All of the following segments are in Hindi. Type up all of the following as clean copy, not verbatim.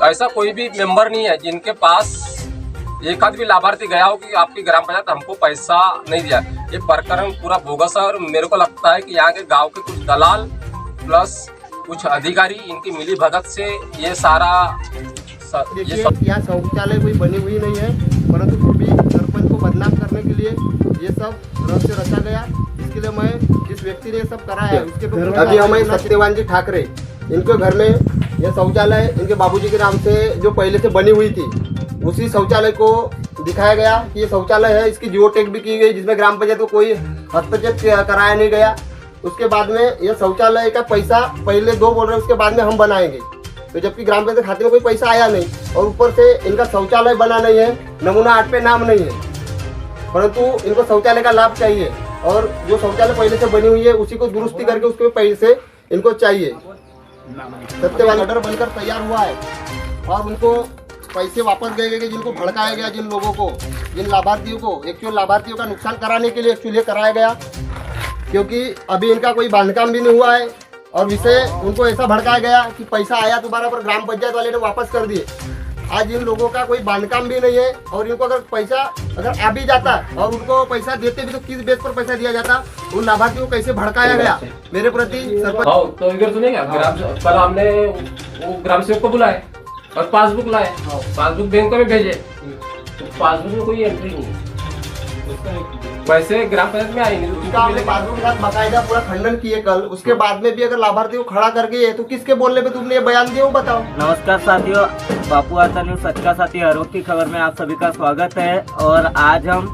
ऐसा कोई भी मेंबर नहीं है जिनके पास एक आध भी लाभार्थी गया हो कि आपकी ग्राम पंचायत हमको पैसा नहीं दिया। ये प्रकरण पूरा बोगस है और मेरे को लगता है कि यहाँ के गांव के कुछ दलाल प्लस कुछ अधिकारी इनकी मिली भगत से ये सारा यहाँ शौचालय कोई बनी हुई नहीं है, परंतु फिर भी सरपंच को बदनाम करने के लिए ये सब रहस्य रचा गया। इसके लिए मैं जिस व्यक्ति ने ये सब करा है उसके अभी हमें सत्यवान जी ठाकरे, इनके घर में यह शौचालय इनके बाबूजी के नाम से जो पहले से बनी हुई थी, उसी शौचालय को दिखाया गया कि ये शौचालय है। इसकी जियो टैग भी की गई जिसमें ग्राम पंचायत को कोई हस्तक्षेप कराया नहीं गया। उसके बाद में यह शौचालय का पैसा पहले 2 बोल रहे, उसके बाद में हम बनाएंगे, तो जबकि ग्राम पंचायत खाते में कोई पैसा आया नहीं और ऊपर से इनका शौचालय बना नहीं है, नमूना 8 पे नाम नहीं है, परंतु इनको शौचालय का लाभ चाहिए और जो शौचालय पहले से बनी हुई है उसी को दुरुस्ती करके उसके पैसे इनको चाहिए। सत्यवान ऑर्डर बनकर तैयार हुआ है और उनको पैसे वापस गए कि जिनको भड़काया गया, जिन लोगों को, जिन लाभार्थियों को, एक्चुअल लाभार्थियों का नुकसान कराने के लिए एक्चुअली कराया गया, क्योंकि अभी इनका कोई बांधकाम भी नहीं हुआ है और विषय उनको ऐसा भड़काया गया कि पैसा आया दोबारा पर ग्राम पंचायत वाले ने वापस कर दिए। आज इन लोगों का कोई बांधकाम भी नहीं है और इनको अगर पैसा अगर आ भी जाता और उनको पैसा देते भी तो किस बेस पर पैसा दिया जाता, उन लाभार्थियों को कैसे भड़काया गया मेरे प्रति सरपंच। तो इधर सुनेगा कल हमने वो ग्राम सेवक को बुलाए और पासबुक लाए, पासबुक बैंक में भेजे, तो पासबुक में कोई एंट्री नहीं, पैसे ग्राम पंचायत में आई नहीं। उसका हमने पासबुक के साथ बाकायदा पूरा खंडन किए कल। उसके बाद में भी अगर लाभार्थी को खड़ा कर गए तो किसके बोलने पे तुमने ये बयान दिया वो बताओ। नमस्कार साथियों, बापू आता न्यूज सच का साथी हर वक्त की खबर में आप सभी का स्वागत है। और आज हम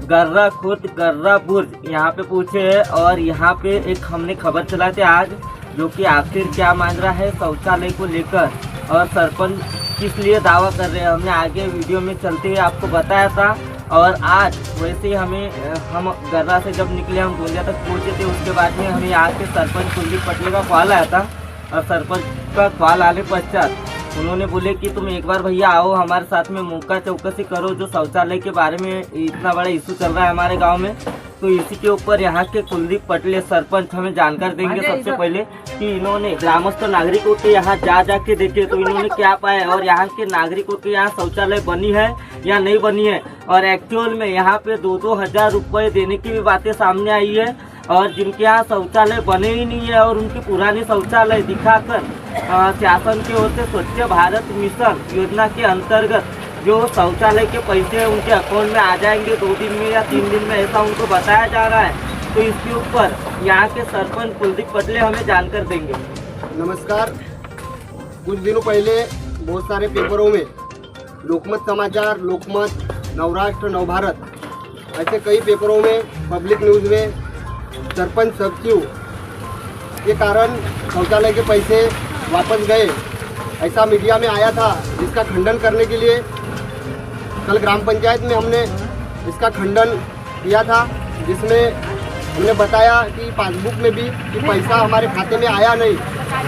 गर्रा खुर्द गर्रा बुर्ज यहाँ पे पूछे हैं और यहाँ पे एक हमने खबर चलाए थे आज, जो कि आखिर क्या मान रहा है शौचालय को लेकर और सरपंच किस लिए दावा कर रहे हैं, हमने आगे वीडियो में चलते हुए आपको बताया था। और आज वैसे ही हम गर्रा से जब निकले हम गोंदिया तक पहुँचे थे, उसके बाद में हमें यहाँ के सरपंच कुलदीप पटले का कॉल आया था और सरपंच का कॉल आने पश्चात उन्होंने बोले कि तुम एक बार भैया आओ हमारे साथ में मौका चौकसी करो, जो शौचालय के बारे में इतना बड़ा इशू चल रहा है हमारे गांव में। तो इसी के ऊपर यहाँ के कुलदीप पटले सरपंच हमें जानकारी देंगे सबसे पहले कि इन्होंने ग्रामस्थ नागरिकों के यहाँ जा के देखे तो इन्होंने क्या पाया और यहाँ के नागरिकों के यहाँ शौचालय बनी है या नहीं बनी है, और एक्चुअल में यहाँ पे 2-2 हजार रुपये देने की भी बातें सामने आई है। और जिनके यहाँ शौचालय बने ही नहीं है और उनकी पुरानी शौचालय दिखाकर शासन की ओर से स्वच्छ भारत मिशन योजना के अंतर्गत जो शौचालय के पैसे उनके अकाउंट में आ जाएंगे 2 दिन में या 3 दिन में, ऐसा उनको बताया जा रहा है। तो इसके ऊपर यहाँ के सरपंच कुलदीप पटले हमें जानकारी देंगे। नमस्कार। कुछ दिनों पहले बहुत सारे पेपरों में लोकमत समाचार, लोकमत, नवराष्ट्र, नवभारत, ऐसे कई पेपरों में, पब्लिक न्यूज़ में सरपंच सचिव के कारण शौचालय के पैसे वापस गए ऐसा मीडिया में आया था, जिसका खंडन करने के लिए कल ग्राम पंचायत में हमने इसका खंडन किया था, जिसमें हमने बताया कि पासबुक में भी कि पैसा हमारे खाते में आया नहीं,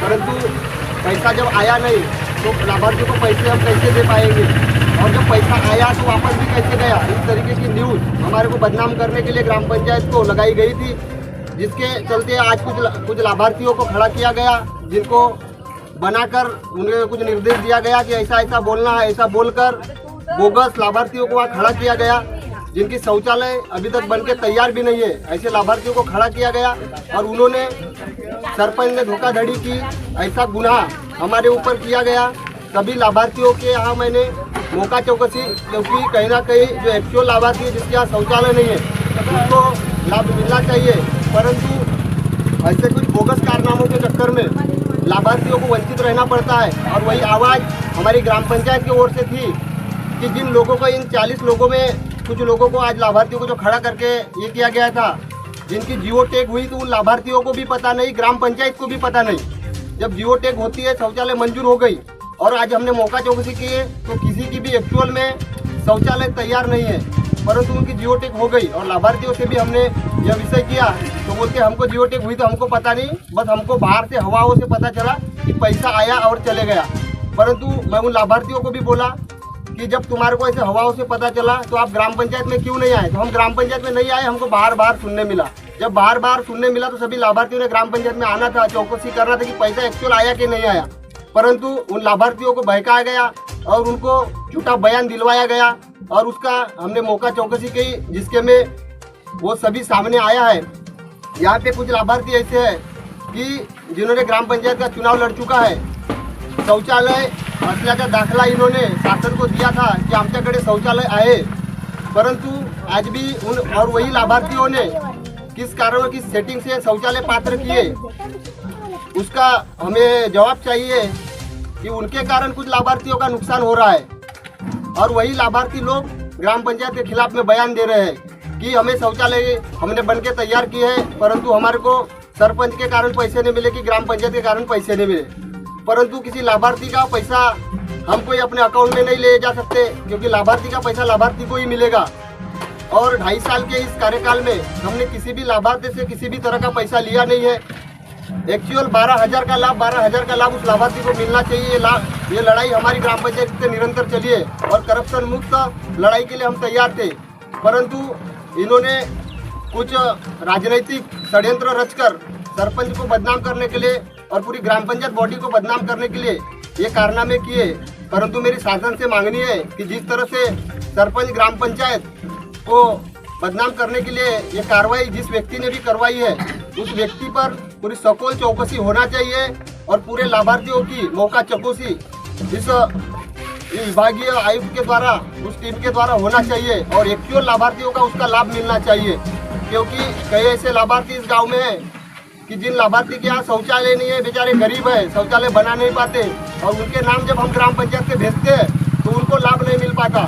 परंतु पैसा जब आया नहीं तो लाभार्थी को पैसे हम कैसे दे पाएंगे और जब पैसा आया तो वापस भी कैसे गया। इस तरीके की न्यूज़ हमारे को बदनाम करने के लिए ग्राम पंचायत को लगाई गई थी, जिसके चलते आज कुछ लाभार्थियों को खड़ा किया गया, जिनको बनाकर उन्हें कुछ निर्देश दिया गया कि ऐसा ऐसा बोलना है। ऐसा बोलकर बोगस लाभार्थियों को वहाँ खड़ा किया गया, जिनकी शौचालय अभी तक बनके तैयार भी नहीं है, ऐसे लाभार्थियों को खड़ा किया गया और उन्होंने सरपंच ने धोखाधड़ी की, ऐसा गुनाह हमारे ऊपर किया गया। सभी लाभार्थियों के यहाँ मैंने मौका चौकसी, क्योंकि कहीं ना कहीं जो एक्चुअल लाभार्थी है जिसके यहाँ शौचालय नहीं है उसको लाभ मिलना चाहिए, परंतु ऐसे कुछ बोगस कारनामों के चक्कर में लाभार्थियों को वंचित रहना पड़ता है। और वही आवाज़ हमारी ग्राम पंचायत की ओर से थी कि जिन लोगों को, इन 40 लोगों में कुछ लोगों को आज लाभार्थियों को जो खड़ा करके ये किया गया था, जिनकी जियो टैग हुई तो उन लाभार्थियों को भी पता नहीं, ग्राम पंचायत को भी पता नहीं। जब जियो टैग होती है, शौचालय मंजूर हो गई और आज हमने मौका चौकसी किए तो किसी की भी एक्चुअल में शौचालय तैयार नहीं है, परंतु उनकी जियो टैग हो गई। और लाभार्थियों से भी हमने यह विषय किया तो बोलते हमको जियो टैग हुई तो हमको पता नहीं, बस हमको बाहर से हवाओं से पता चला कि पैसा आया और चले गया। परंतु मैं उन लाभार्थियों को भी बोला कि जब तुम्हारे को ऐसे हवाओं से पता चला तो आप ग्राम पंचायत में क्यों नहीं आए। तो हम ग्राम पंचायत में नहीं आए, हमको बाहर सुनने मिला। जब बाहर सुनने मिला तो सभी लाभार्थियों ने ग्राम पंचायत में आना था, चौकसी करना था कि पैसा एक्चुअल आया कि नहीं आया। परंतु उन लाभार्थियों को बहकाया गया और उनको झूठा बयान दिलवाया गया और उसका हमने मौका चौकसी की, जिसके में वो सभी सामने आया है। यहाँ पे कुछ लाभार्थी ऐसे हैं कि जिन्होंने ग्राम पंचायत का चुनाव लड़ चुका है, शौचालय असल्याचा दाखला इन्होंने शासन को दिया था कि आमच्याकडे शौचालय आहे, परंतु आज भी उन और वही लाभार्थियों ने किस कारण किस सेटिंग से शौचालय पात्र किए, उसका हमें जवाब चाहिए कि उनके कारण कुछ लाभार्थियों का नुकसान हो रहा है और वही लाभार्थी लोग ग्राम पंचायत के खिलाफ में बयान दे रहे हैं कि हमें शौचालय हमने बन के तैयार किए हैं, परंतु हमारे को सरपंच के कारण पैसे नहीं मिले कि ग्राम पंचायत के कारण पैसे नहीं मिले। परंतु किसी लाभार्थी का पैसा हम कोई अपने अकाउंट में नहीं ले जा सकते, क्योंकि लाभार्थी का पैसा लाभार्थी को ही मिलेगा। और 2.5 साल के इस कार्यकाल में हमने किसी भी लाभार्थी से किसी भी तरह का पैसा लिया नहीं है। एक्चुअल 12,000 का लाभ 12,000 का लाभ उस लाभार्थी को मिलना चाहिए। ये लड़ाई हमारी ग्राम पंचायत से निरंतर चली है और करप्शन मुक्त लड़ाई के लिए हम तैयार थे, परंतु इन्होंने कुछ राजनीतिक षड्यंत्र रचकर सरपंच को बदनाम करने के लिए और पूरी ग्राम पंचायत बॉडी को बदनाम करने के लिए ये कारनामे किए। परंतु मेरी शासन से मांगनी है कि जिस तरह से सरपंच ग्राम पंचायत को बदनाम करने के लिए ये कार्रवाई जिस व्यक्ति ने भी करवाई है, उस व्यक्ति पर पूरी सखोल चौकसी होना चाहिए और पूरे लाभार्थियों की मौका चौकसी इस विभागीय आयुक्त के द्वारा उस टीम के द्वारा होना चाहिए और एक्चुअल लाभार्थियों का उसका लाभ मिलना चाहिए। क्योंकि कई ऐसे लाभार्थी इस गांव में हैं कि जिन लाभार्थी के यहाँ शौचालय नहीं है, बेचारे गरीब है, शौचालय बना नहीं पाते और उनके नाम जब हम ग्राम पंचायत से भेजते हैं तो उनको लाभ नहीं मिल पाता।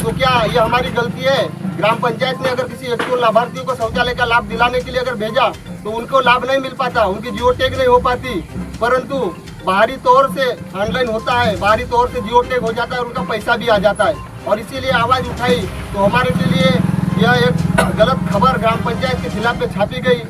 तो क्या ये हमारी गलती है? ग्राम पंचायत ने अगर किसी एक्चुअल लाभार्थियों को शौचालय का लाभ दिलाने के लिए अगर भेजा तो उनको लाभ नहीं मिल पाता, उनकी जियो टैग नहीं हो पाती, परंतु बाहरी तौर से ऑनलाइन होता है, बाहरी तौर से जियो टैग हो जाता है और उनका पैसा भी आ जाता है। और इसीलिए आवाज़ उठाई तो हमारे के लिए यह एक गलत खबर ग्राम पंचायत के खिलाफ में छापी गई।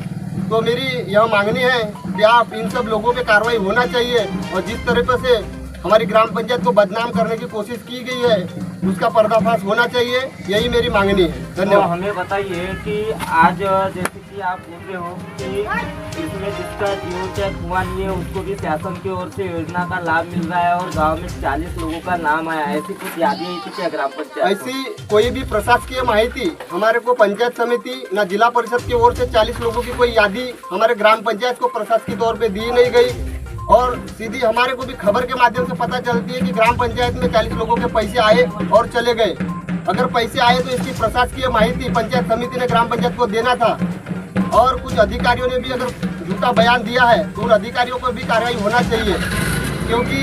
तो मेरी यह मांगनी है कि आप इन सब लोगों पे कार्रवाई होना चाहिए और जिस तरीके से हमारी ग्राम पंचायत को बदनाम करने की कोशिश की गई है उसका पर्दाफाश होना चाहिए, यही मेरी मांगनी है। धन्यवाद। तो हमें बताइए कि आज जैसे कि आप बोल रहे हो कि इसमें जिसका जियो टैग हुआ नहीं है उसको भी शासन की ओर से योजना का लाभ मिल रहा है और गांव में 40 लोगों का नाम आया, ऐसी कुछ यादें आई थी क्या ग्राम पंचायत? ऐसी कोई भी प्रशासकीय माहिती हमारे को पंचायत समिति न जिला परिषद की ओर से 40 लोगों की कोई यादी हमारे ग्राम पंचायत को प्रशासकीय तौर पे दी नहीं गई और सीधी हमारे को भी खबर के माध्यम से पता चलती है कि ग्राम पंचायत में 40 लोगों के पैसे आए और चले गए। अगर पैसे आए तो इसकी प्रशासकीय माहिती पंचायत समिति ने ग्राम पंचायत को देना था और कुछ अधिकारियों ने भी अगर झूठा बयान दिया है तो उन अधिकारियों पर भी कार्रवाई होना चाहिए, क्योंकि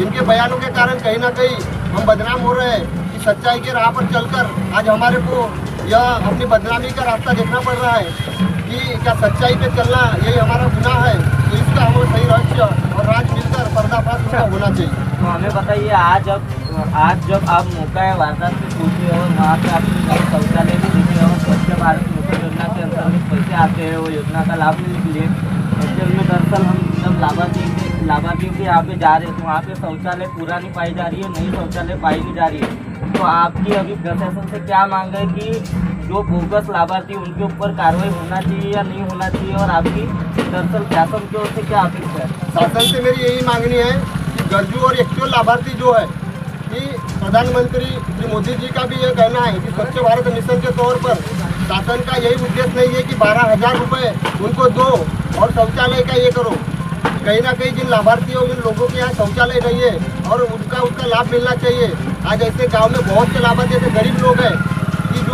इनके बयानों के कारण कहीं ना कहीं हम बदनाम हो रहे हैं कि सच्चाई के राह पर चलकर आज हमारे को यह अपनी बदनामी का रास्ता देखना पड़ रहा है कि क्या सच्चाई पे चलना यही हमारा गुनाह है। तो इसका हमें सही रहस्य और राज मिलकर पर्दाफाश होना चाहिए। तो हमें बताइए आज जब आप मौका है वारदात से पूछे और वहाँ पे आपने शौचालय भी देखे और स्वच्छ भारत मिशन योजना के अंतर्गत पैसे आते हैं, वो योजना का लाभ लेने के लिए एक्चुअल में दरअसल हम जब लाभार्थियों के यहाँ पे जा रहे हैं तो वहाँ पे शौचालय पूरा नहीं पाई जा रही है, नई शौचालय पाई नहीं जा रही है। तो आपकी अभी प्रशासन से क्या मांग है कि जो बोगस लाभार्थी उनके ऊपर कार्रवाई होना चाहिए या नहीं होना चाहिए, और आपकी दरअसल शासन की ओर से क्या अपेक्षा है? शासन से मेरी यही मांगनी है कि गरजू और एक्चुअल लाभार्थी जो है कि प्रधानमंत्री श्री मोदी जी का भी ये कहना है कि स्वच्छ भारत मिशन के तौर पर शासन का यही उद्देश्य नहीं है कि 12,000 रुपये उनको दो और शौचालय का ये करो। कहीं ना कहीं जिन लाभार्थियों जिन लोगों के यहाँ शौचालय नहीं है और उसका लाभ मिलना चाहिए। आज ऐसे गांव में बहुत से लाभार्थी ऐसे गरीब लोग हैं कि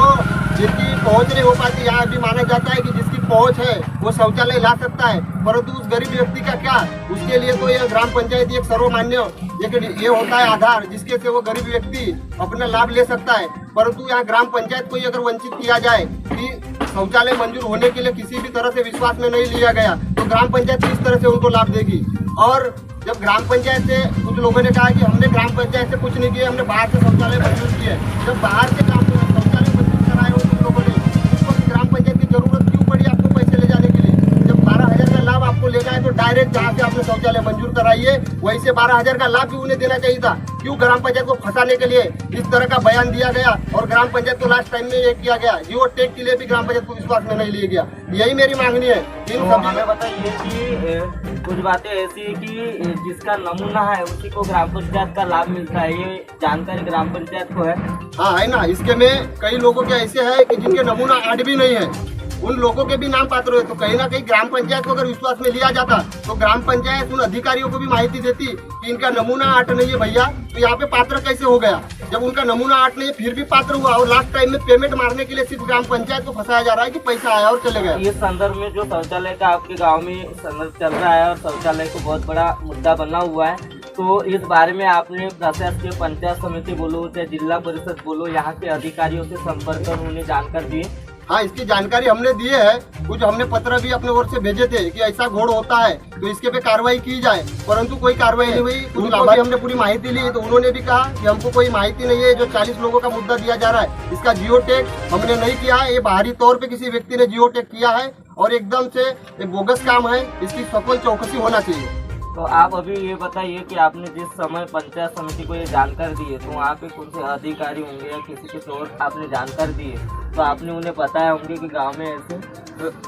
जिसकी पहुंच नहीं हो पाती। यहाँ भी माना जाता है कि जिसकी पहुंच है वो शौचालय ला सकता है, परंतु उस गरीब व्यक्ति का क्या? उसके लिए तो यह ग्राम पंचायत एक सर्वमान्य ये होता है आधार जिसके से वो गरीब व्यक्ति अपना लाभ ले सकता है। परंतु यहाँ ग्राम पंचायत को अगर वंचित किया जाए कि शौचालय मंजूर होने के लिए किसी भी तरह से विश्वास में नहीं लिया गया तो ग्राम पंचायत किस तरह से उनको लाभ देगी? और जब ग्राम पंचायत से कुछ लोगों ने कहा कि हमने ग्राम पंचायत से कुछ नहीं किया, हमने बाहर से शौचालय मंजूर किए, जब बाहर से शौचालय मंजूर कराए हो तुम लोगों ने, उस वक्त ग्राम पंचायत की जरूरत क्यों पड़ी आपको पैसे ले जाने के लिए? जब 12,000 का लाभ आपको लेना है तो डायरेक्ट जहाँ से आपने शौचालय मंजूर कराइए वहीं से 12,000 का लाभ भी उन्हें देना चाहिए था। क्यों ग्राम पंचायत को फंसाने के लिए इस तरह का बयान दिया गया और ग्राम पंचायत को लास्ट टाइम में ये किया गया, जियो टैग के लिए भी ग्राम पंचायत को विश्वास में नहीं लिया गया। यही मेरी मांगनी है। इन तो हमें बताइए कि कुछ बातें ऐसी है कि जिसका नमूना है उसी को ग्राम पंचायत का लाभ मिलता है, ये जानकारी ग्राम पंचायत को है? हाँ है ना। इसके में कई लोगों के ऐसे है कि जिनके नमूना आर्ट भी नहीं है, उन लोगों के भी नाम पात्र हुए। तो कहीं ना कहीं ग्राम पंचायत को अगर विश्वास में लिया जाता तो ग्राम पंचायत उन अधिकारियों को भी माहिती देती कि इनका नमूना आर्ट नहीं है भैया, तो यहाँ पे पात्र कैसे हो गया। जब उनका नमूना आर्ट नहीं है फिर भी पात्र हुआ और लास्ट टाइम में पेमेंट मारने के लिए सिर्फ ग्राम पंचायत को फंसाया जा रहा है कि पैसा आया और चले गया। इस संदर्भ में जो शौचालय का आपके गांव में संदर्भ चल रहा है और शौचालय को बहुत बड़ा मुद्दा बना हुआ है, तो इस बारे में आपने प्रशासकीय पंचायत समिति बोलो चाहे जिला परिषद बोलो, यहाँ के अधिकारियों से संपर्क कर उन्हें जानकारी दिए? हाँ, इसकी जानकारी हमने दिए है। कुछ हमने पत्र भी अपने ओर से भेजे थे कि ऐसा घोड़ होता है तो इसके पे कार्रवाई की जाए, परंतु कोई कार्रवाई नहीं हुई। कुछ लाभार्थी हमने पूरी माहिती ली तो उन्होंने भी कहा कि हमको कोई माहिती नहीं है। जो 40 लोगों का मुद्दा दिया जा रहा है इसका जियो टैग हमने नहीं किया है, ये बाहरी तौर पे किसी व्यक्ति ने जियो टैग किया है और एकदम से ये बोगस काम है। इसकी सफल चौकसी होना चाहिए। तो आप अभी ये बताइए कि आपने जिस समय पंचायत समिति को ये जानकारी दी है तो वहाँ पे कौन से अधिकारी होंगे या किसी कुछ और आपने जानकारी दी है तो आपने उन्हें बताया होंगे कि गांव में ऐसे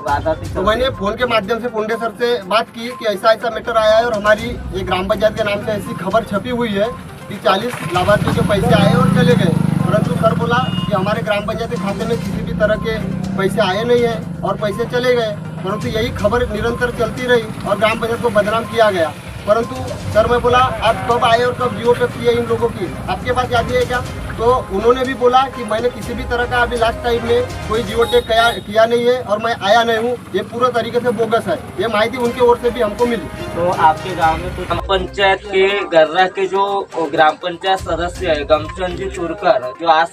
वादाती? तो मैंने फोन के माध्यम से पोंडे सर से बात की कि ऐसा ऐसा मैटर आया है और हमारी ये ग्राम पंचायत के नाम से ऐसी खबर छपी हुई है कि 40 लाभार्थियों के पैसे आए और चले गए। परंतु सर बोला कि हमारे ग्राम पंचायत के खाते में किसी भी तरह के पैसे आए नहीं है और पैसे चले गए। परंतु यही खबर निरंतर चलती रही और ग्राम पंचायत को बदनाम किया गया। परंतु सर मैं बोला आप कब आए और कब जियो टैग किए इन लोगों की, आपके पास याद है क्या? तो उन्होंने भी बोला कि मैंने किसी भी तरह का अभी लास्ट टाइम में कोई जियो टैग किया नहीं है और मैं आया नहीं हूँ, ये पूरा तरीके से बोगस है। ये माहिती उनके ओर से भी हमको मिली। तो आपके गांव में तो ग्राम पंचायत के गर्रा के जो ग्राम पंचायत सदस्य है गमचंद जी तुरकर, जो आज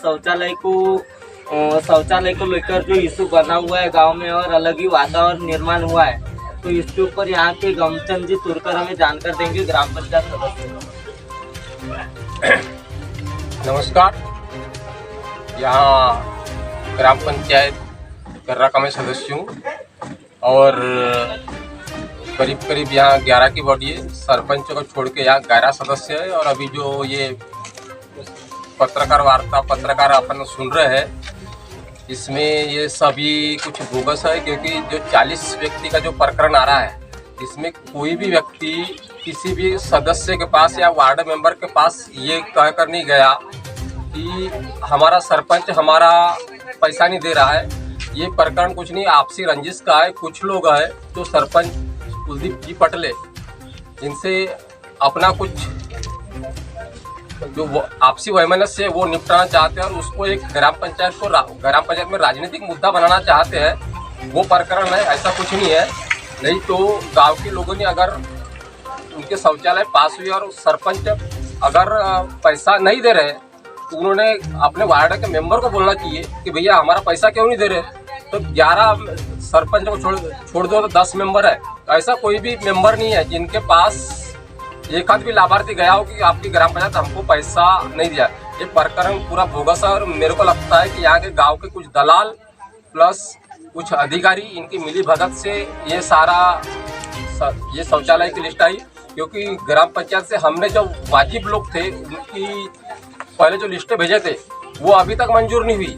शौचालय को लेकर जो इशू बना हुआ है गांव में और अलग ही वातावरण निर्माण हुआ है, तो इसके ऊपर यहाँ के गमचंद जी तुरकर हमें जानकारी देंगे, ग्राम पंचायत सदस्य। नमस्कार। यहाँ ग्राम पंचायत कर्रा का मैं सदस्य हूँ और करीब करीब यहाँ 11 की बॉडी है। सरपंच को छोड़ के यहाँ 11 सदस्य है। और अभी जो ये पत्रकार अपन सुन रहे हैं इसमें ये सभी कुछ बोगस है, क्योंकि जो 40 व्यक्ति का जो प्रकरण आ रहा है इसमें कोई भी व्यक्ति किसी भी सदस्य के पास या वार्ड मेंबर के पास ये कहकर नहीं गया कि हमारा सरपंच हमारा पैसा नहीं दे रहा है। ये प्रकरण कुछ नहीं, आपसी रंजिश का है। कुछ लोग हैं जो सरपंच कुलदीप जी पटले इनसे अपना कुछ जो आपसी वैमनस्य है वो निपटाना चाहते हैं और उसको एक ग्राम पंचायत में राजनीतिक मुद्दा बनाना चाहते हैं। वो प्रकरण है, ऐसा कुछ नहीं है। नहीं तो गांव के लोगों ने अगर उनके शौचालय पास हुए और सरपंच अगर पैसा नहीं दे रहे तो उन्होंने अपने वार्ड के मेंबर को बोलना चाहिए कि भैया हमारा पैसा क्यों नहीं दे रहे। तो 11 सरपंच को छोड़ दो तो 10 मेंबर है। ऐसा कोई भी मेंबर नहीं है जिनके पास एक आध भी लाभार्थी गया हो कि आपकी ग्राम पंचायत हमको पैसा नहीं दिया। ये प्रकरण पूरा बोगस है और मेरे को लगता है कि यहाँ के गाँव के कुछ दलाल प्लस कुछ अधिकारी इनकी मिली भगत से ये सारा ये शौचालय की लिस्ट आई। क्योंकि ग्राम पंचायत से हमने जो वाजिब लोग थे उनकी पहले जो लिस्टें भेजे थे वो अभी तक मंजूर नहीं हुई।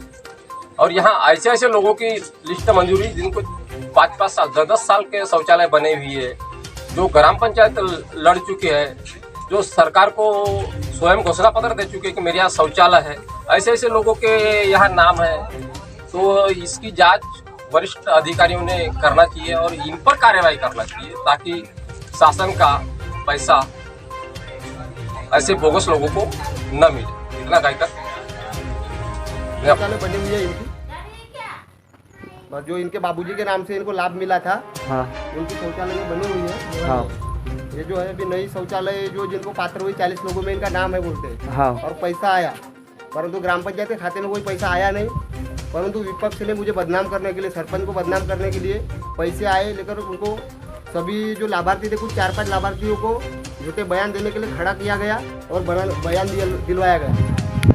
और यहाँ ऐसे ऐसे लोगों की लिस्ट मंजूर हुई जिनको 5-5 साल 10-10 साल के शौचालय बने हुए है, जो ग्राम पंचायत लड़ चुके हैं, जो सरकार को स्वयं घोषणा पत्र दे चुके हैं कि मेरे यहाँ शौचालय है। ऐसे ऐसे लोगों के यहाँ नाम है। तो इसकी जांच वरिष्ठ अधिकारियों ने करना चाहिए और इन पर कार्रवाई करना चाहिए ताकि शासन का पैसा ऐसे बोगस लोगों को न मिले। इतना कहकर शौचालय बनी हुई है इनकी, जो इनके बाबूजी के नाम से इनको लाभ मिला था। हाँ। उनकी शौचालय बनी हुई है। हाँ। ये जो है अभी नई शौचालय जो जिनको पात्र हुई 40 लोगों में इनका नाम है बोलते हैं। हाँ। और पैसा आया, परंतु ग्राम पंचायत के खाते में कोई पैसा आया नहीं। परंतु विपक्ष ने मुझे बदनाम करने के लिए, सरपंच को बदनाम करने के लिए पैसे आए लेकर उनको सभी जो लाभार्थी थे, कुछ 4-5 लाभार्थियों को झूठे बयान देने के लिए खड़ा किया गया और बयान दिलवाया गया।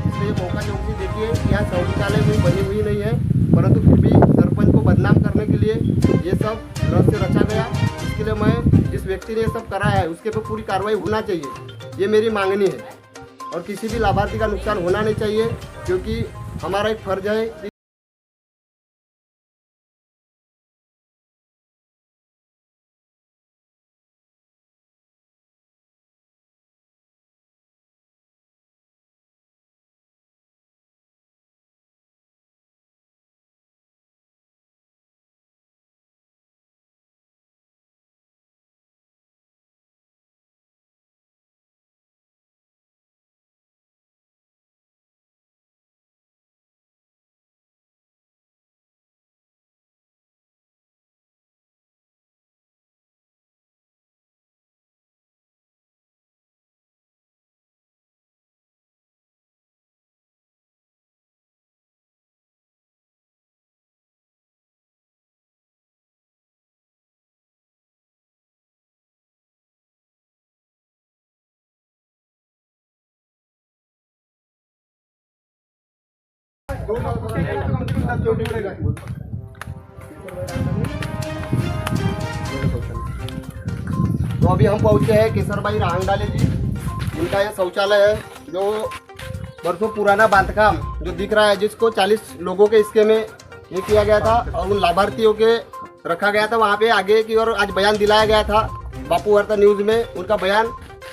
इसलिए मौका चौकसी देखिए कि यहाँ शौचालय कोई बनी हुई नहीं है, परंतु फिर भी सरपंच को बदनाम करने के लिए ये सब रच से रचा गया। इसके लिए मैं जिस व्यक्ति ने ये सब करा है उसके पे पूरी कार्रवाई होना चाहिए, ये मेरी मांगनी है। और किसी भी लाभार्थी का नुकसान होना नहीं चाहिए, क्योंकि हमारा एक फर्ज है कि तो अभी हम पहुंचे हैं केसर भाई रांगडाले जी, इनका यह शौचालय है जो बरसों पुराना बांधकाम जो दिख रहा है, जिसको 40 लोगों के इसके में ये किया गया था और उन लाभार्थियों के रखा गया था। वहाँ पे आगे की ओर आज बयान दिलाया गया था बापू वार्ता न्यूज़ में, उनका बयान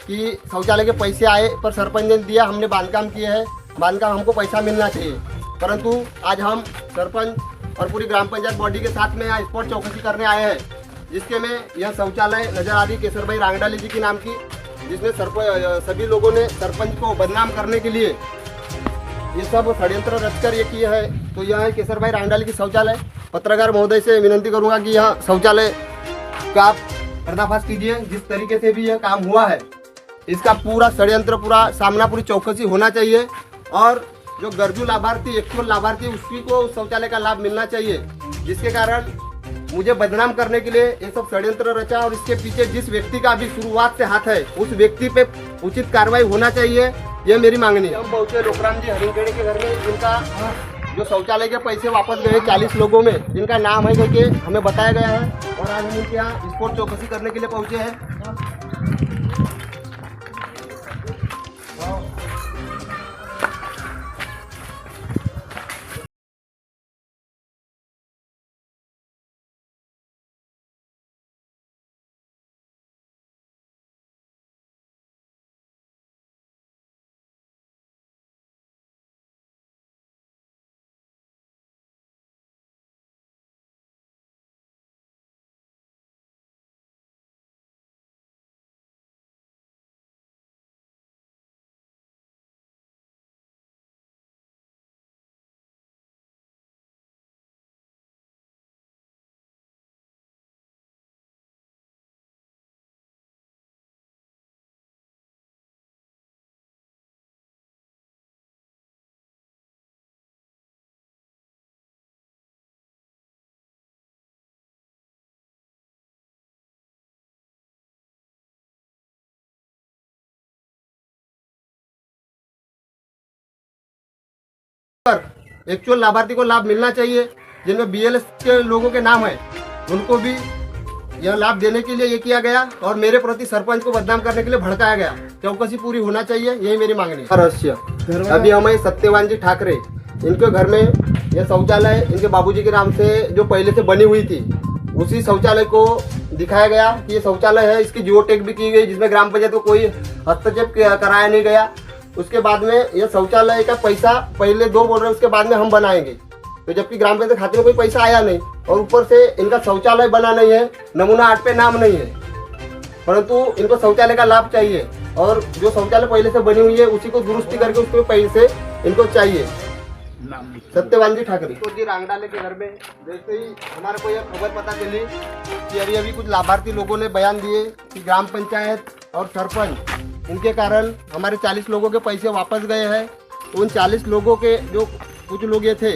कि शौचालय के पैसे आए पर सरपंच ने दिया, हमने बांधकाम किए हैं, बांधकाम हमको पैसा मिलना चाहिए। परंतु आज हम सरपंच और पूरी ग्राम पंचायत बॉडी के साथ में यहाँ स्पॉट चौकसी करने आए हैं, जिसके में यह शौचालय नजर आ रही केसर भाई रांगडाले जी की नाम की, जिसमें सभी लोगों ने सरपंच को बदनाम करने के लिए ये सब षड्यंत्र रचकर ये किए हैं। तो यह है केसर भाई रांगडाले की शौचालय। पत्रकार महोदय से विनती करूंगा कि यह शौचालय का आप पर्दाफाश कीजिए, जिस तरीके से भी यह काम हुआ है इसका पूरा षड्यंत्र, पूरा सामना, पूरी चौकसी होना चाहिए और जो गरजू लाभार्थी, एक्चुअल लाभार्थी, उसी को उस शौचालय का लाभ मिलना चाहिए। जिसके कारण मुझे बदनाम करने के लिए ये सब षड्यंत्र रचा और इसके पीछे जिस व्यक्ति का अभी शुरुआत से हाथ है उस व्यक्ति पे उचित कार्रवाई होना चाहिए, ये मेरी मांगनी है। हम पहुंचे लोकराम जी हरिंगखेड़े के घर में, जिनका जो शौचालय के पैसे वापस गए 40 लोगों में, जिनका नाम है करके हमें बताया गया है और आज हम उनके यहाँ स्पॉट चौकसी करने के लिए पहुंचे हैं। एक्चुअल लाभार्थी को लाभ मिलना चाहिए, जिनमें BLS के लोगों के नाम है, उनको भी यह लाभ देने के लिए ये किया गया और मेरे प्रति सरपंच को बदनाम करने के लिए भड़काया गया। चौकसी पूरी होना चाहिए, यही मेरी मांगनी है। रहस्य अभी हमें सत्यवान जी ठाकरे, इनके घर में यह शौचालय इनके बाबूजी के नाम से जो पहले से बनी हुई थी, उसी शौचालय को दिखाया गया कि ये शौचालय है। इसकी जियो टैग भी की गई, जिसमें ग्राम पंचायत को कोई हस्तक्षेप कराया नहीं गया। उसके बाद में यह शौचालय का पैसा पहले 2 बोल रहे, उसके बाद में हम बनाएंगे, तो जबकि ग्राम पंचायत खाते में कोई पैसा आया नहीं और ऊपर से इनका शौचालय बना नहीं है, नमूना 8 पे नाम नहीं है, परंतु इनको शौचालय का लाभ चाहिए और जो शौचालय पहले से बनी हुई है उसी को दुरुस्ती करके उसके पैसे इनको चाहिए। सत्यवान जी ठाकरे तो जी रांगडाले के घर में जैसे ही हमारे को यह खबर पता चली कि अभी कुछ लाभार्थी लोगों ने बयान दिए कि ग्राम पंचायत और सरपंच, इनके कारण हमारे 40 लोगों के पैसे वापस गए हैं। उन 40 लोगों के जो कुछ लोग ये थे,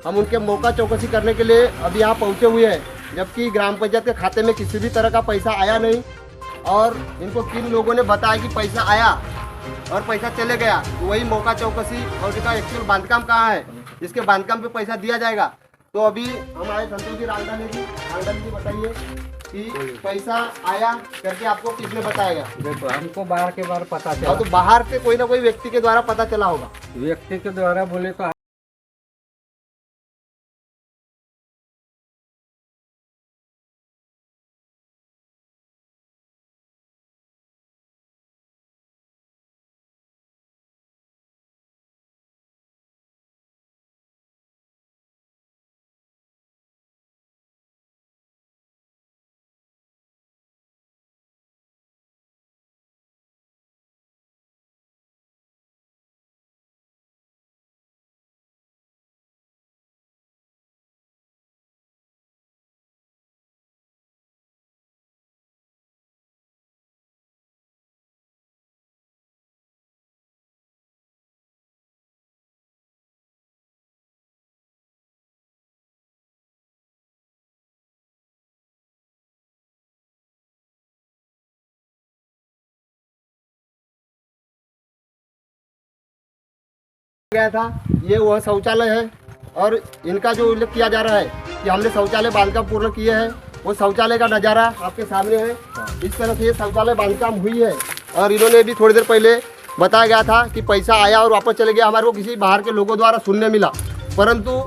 हम उनके मौका चौकसी करने के लिए अभी यहाँ पहुँचे हुए हैं, जबकि ग्राम पंचायत के खाते में किसी भी तरह का पैसा आया नहीं और इनको किन लोगों ने बताया कि पैसा आया और पैसा चले गया। तो वही मौका चौकसी और इसका एक्चुअल बांधकाम कहाँ है, जिसके बांधकाम पे पैसा दिया जाएगा। तो अभी हम आए संतोष जी रांगडाले जी बताइए। कि पैसा आया करके आपको किसने बताया? देखो हमको बाहर के बार पता चला। हाँ, तो बाहर से कोई ना कोई व्यक्ति के द्वारा पता चला होगा। व्यक्ति के द्वारा बोले तो गया था। ये वह शौचालय है और इनका जो उल्लेख किया जा रहा है कि हमने शौचालय बांधकाम पूर्ण किए हैं, वो शौचालय का नज़ारा आपके सामने है। इस तरह से ये शौचालय बांधकाम हुई है और इन्होंने भी थोड़ी देर पहले बताया गया था कि पैसा आया और वापस चले गया। हमारे को किसी बाहर के लोगों द्वारा सुनने मिला, परंतु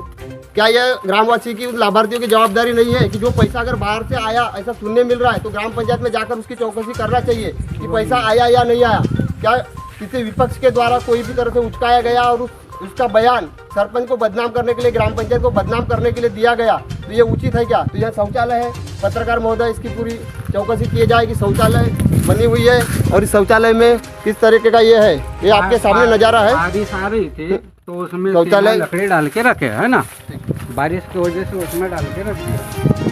क्या यह ग्रामवासी की लाभार्थियों की जवाबदारी नहीं है कि जो पैसा अगर बाहर से आया ऐसा सुनने मिल रहा है तो ग्राम पंचायत में जाकर उसकी चौकसी करना चाहिए कि पैसा आया या नहीं आया। क्या किसी विपक्ष के द्वारा कोई भी तरह से उचकाया गया और उसका बयान सरपंच को बदनाम करने के लिए, ग्राम पंचायत को बदनाम करने के लिए दिया गया, तो ये उचित है क्या? तो यह शौचालय है। पत्रकार महोदय इसकी पूरी चौकसी की जाए कि शौचालय बनी हुई है और इस शौचालय में किस तरीके का ये है, ये आपके सामने नज़ारा है। बारिश आ रही थी तो उसमें शौचालय लकड़ी डाल के रखे है ना, बारिश की वजह से उसमें डाल के रख दिया।